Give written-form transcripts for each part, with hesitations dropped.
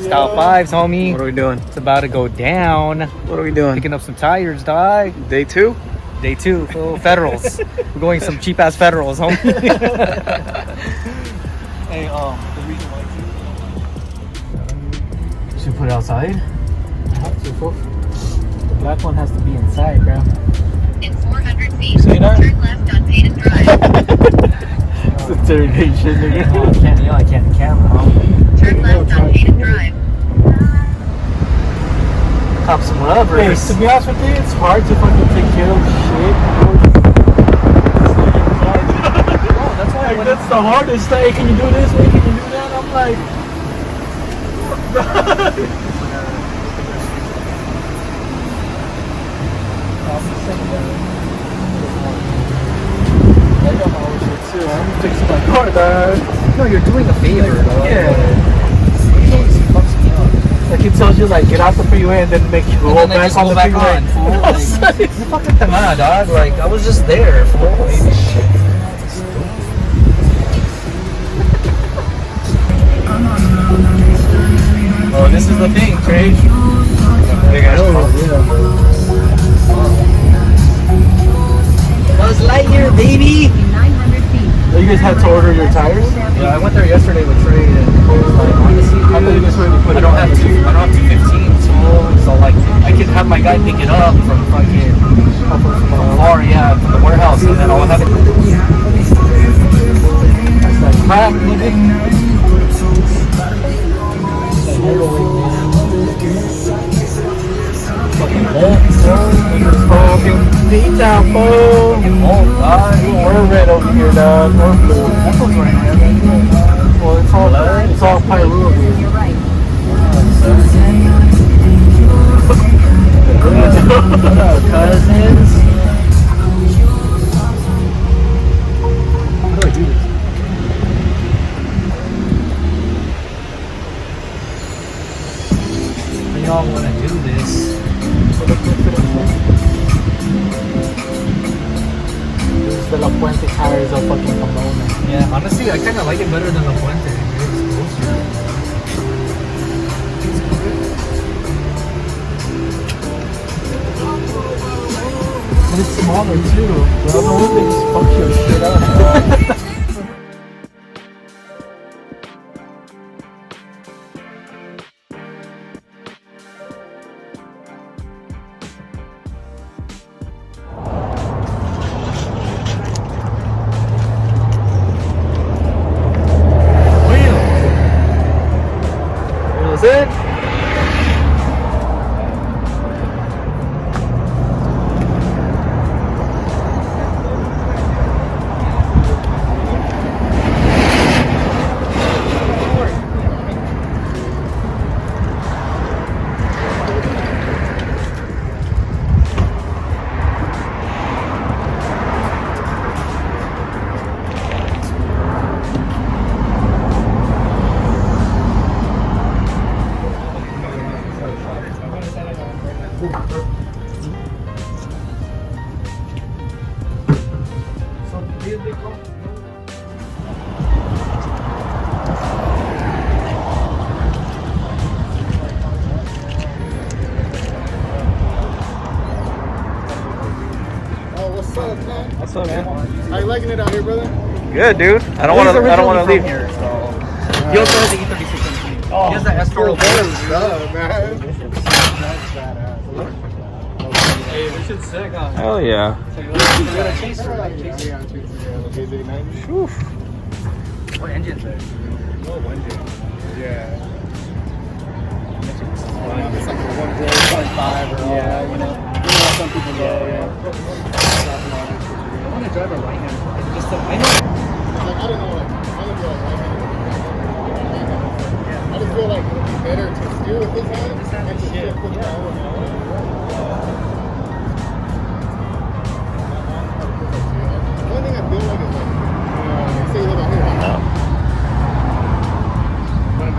Style 5s, homie. What are we doing? It's about to go down. What are we doing? Picking up some tires, dog. Day 2? Day 2, full Federals. We're going some cheap ass Federals, homie. Hey, the reason why should we put it outside? I have to, fool. The black one has to be inside, bro. In 400 feet, See that? turn left on Payton Drive. It's interrogation, nigga. Oh, I can't the camera, homie. Turn left on Payton Drive. Cop some rubbers. Hey, to be honest with you, it's hard to fucking take care of shit. That's why Like, that's the hardest thing. Can you do this? Hey, can you do that? I'm like, I got my own shit too. I'm fixing my car, dog. No, you're doing a favor, dog. Yeah. Like he tells you, like, get off the freeway and then make you go back on the freeway. You fucking tama, dog. Like, I was just there, fool. Oh, this is the thing, Craig. Big ass car. Buzz Lightyear, baby. 900 feet. You guys had to order your tires? Yeah, I went there yesterday with Trey, and like, honestly, I thought you just wanted to put I don't have 215, so like, I can have my guy pick it up from fucking from far, yeah, from the warehouse, and then I'll have it. That's that crack, nigga. Fucking home, Fucking D-Town, fool. home, dog. We're red over here, dog. We're blue. That was right there. Well, it's all Pyro over here. You're right. What up, cousins? How do I do this? I y'all want to do this. This is the La Puente tires of fucking Pomona. Yeah, honestly, I kind of like it better than the Puente. And it's smaller too. The other one, they just fuck your shit up. That's it. What's up, man? How you liking it out here, brother? Good, dude. I don't want to leave Here, so. He also has the E36 M3. Oh, He has the S4 man. Hey, this shit's sick, huh? Hell yeah. Oof. What engine's there? Yeah. It's like a 1.5 or all that, you know? Some people go, I want to drive a right hand. Just I know. Like, I don't know, like, I don't feel like I just feel like it would be better to steer with his hand and to shift with my own hand. The only thing I feel like is like, say you live out here, right?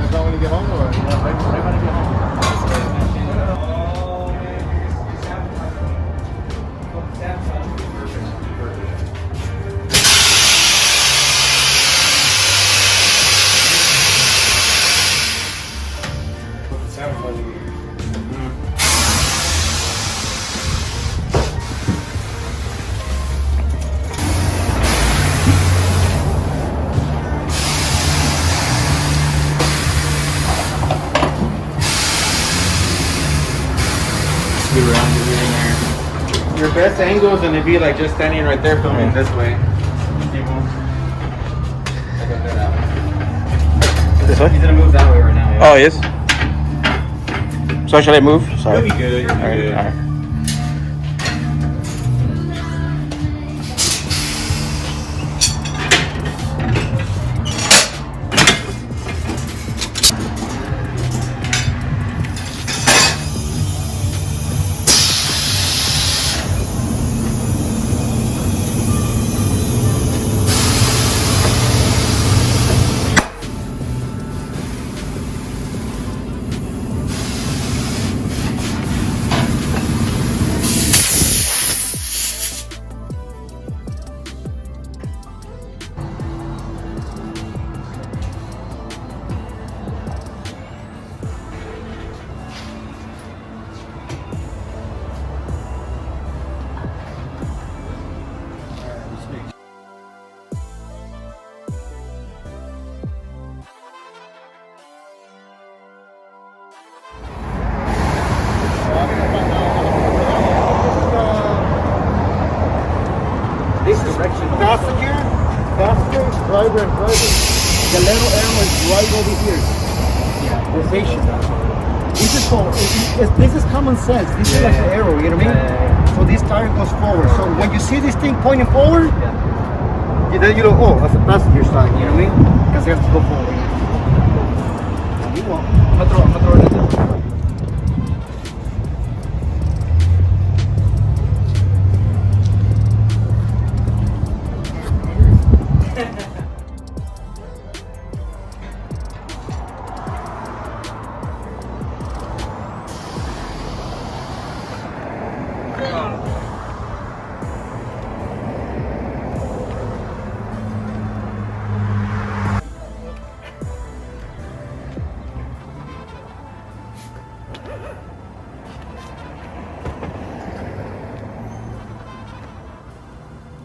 Is that when you get home or? Yeah, right when I get home. around everything there. Your best angle is going to be like just standing right there filming this way. This way? He's going to move that way right now. Yeah. Oh, he is? So should I move? Sorry. You'll be good. You'll be good. All right. This direction. Passenger, driver, and driver. The little arrow is right over here. Yeah. Rotation. This is for, this is common sense. This is like an arrow, you know what I mean? So this tire goes forward. So when you see this thing pointing forward, then you know, oh, that's the passenger side, you know what I mean? Because it has to go forward. You won't. I'm gonna throw it in there.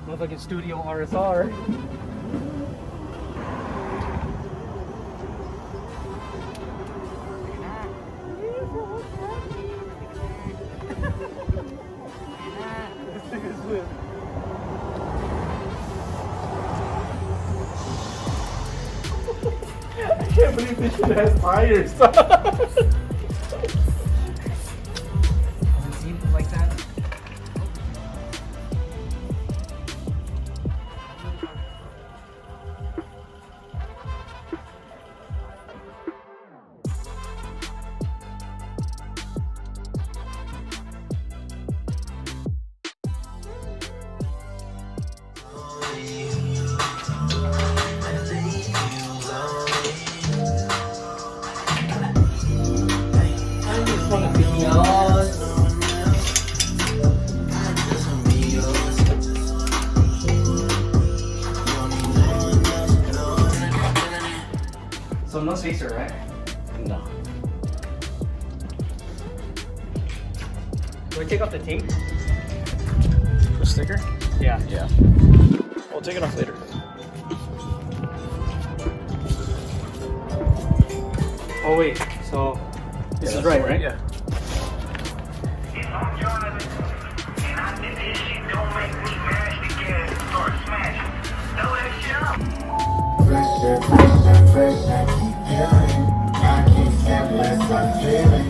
Motherfucking studio RSR. I can't believe this shit has tires. It seems like that. So no spacer, right? No. Do I take off the tape? The sticker? Yeah. Yeah. We'll take it off later. Oh wait, so this is that's right, the right? Yeah. Pressure, pressure, pressure, keep building. I can't stand unless I feel it.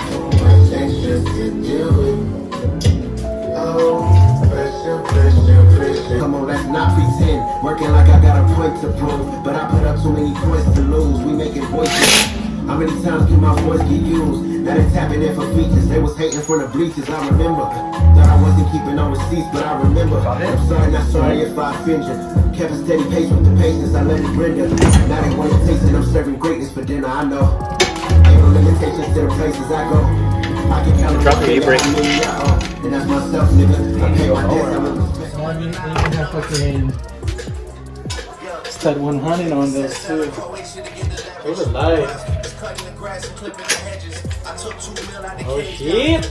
Too much extra to deal with. Oh, pressure, pressure, pressure. Come on, let's not pretend. Working like I got a point to prove, but I put up too many points to lose. We making voices. How many times can my voice get used? Now they tapping in for features. They was hating from the bleachers. I remember. Thought I wasn't keeping no receipts, but I remember. I'm sorry, not sorry if I offend you. Kept a steady pace with the patience, I let it render. Now they want to taste it, I'm serving greatness for dinner, I know. Ain't no limitations to the places I go. I can count Drop the e-brake. And that's myself, nigga. I pay my debts, I will respect. So I mean, you can have fucking stud 100 on this too. Those are light. Oh shit!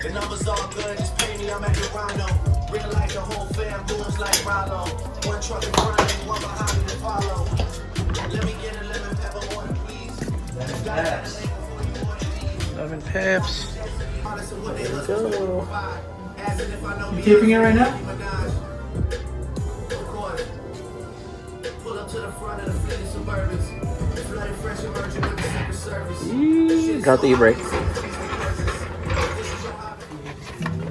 The numbers all good, just pay me, I'm at the Rhino. Realize the whole fam moves like Rollo. One truck in front of me, one behind me to follow. Let me get a lemon pepper water, please. 7 pips. There we go. You keeping it right now? Pull up to the front of the fleet Suburbans. Flooded fresh emerging with the Secret Service. Got the e-brake.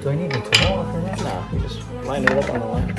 Do I need to come off or not? No, you just line it up on the line.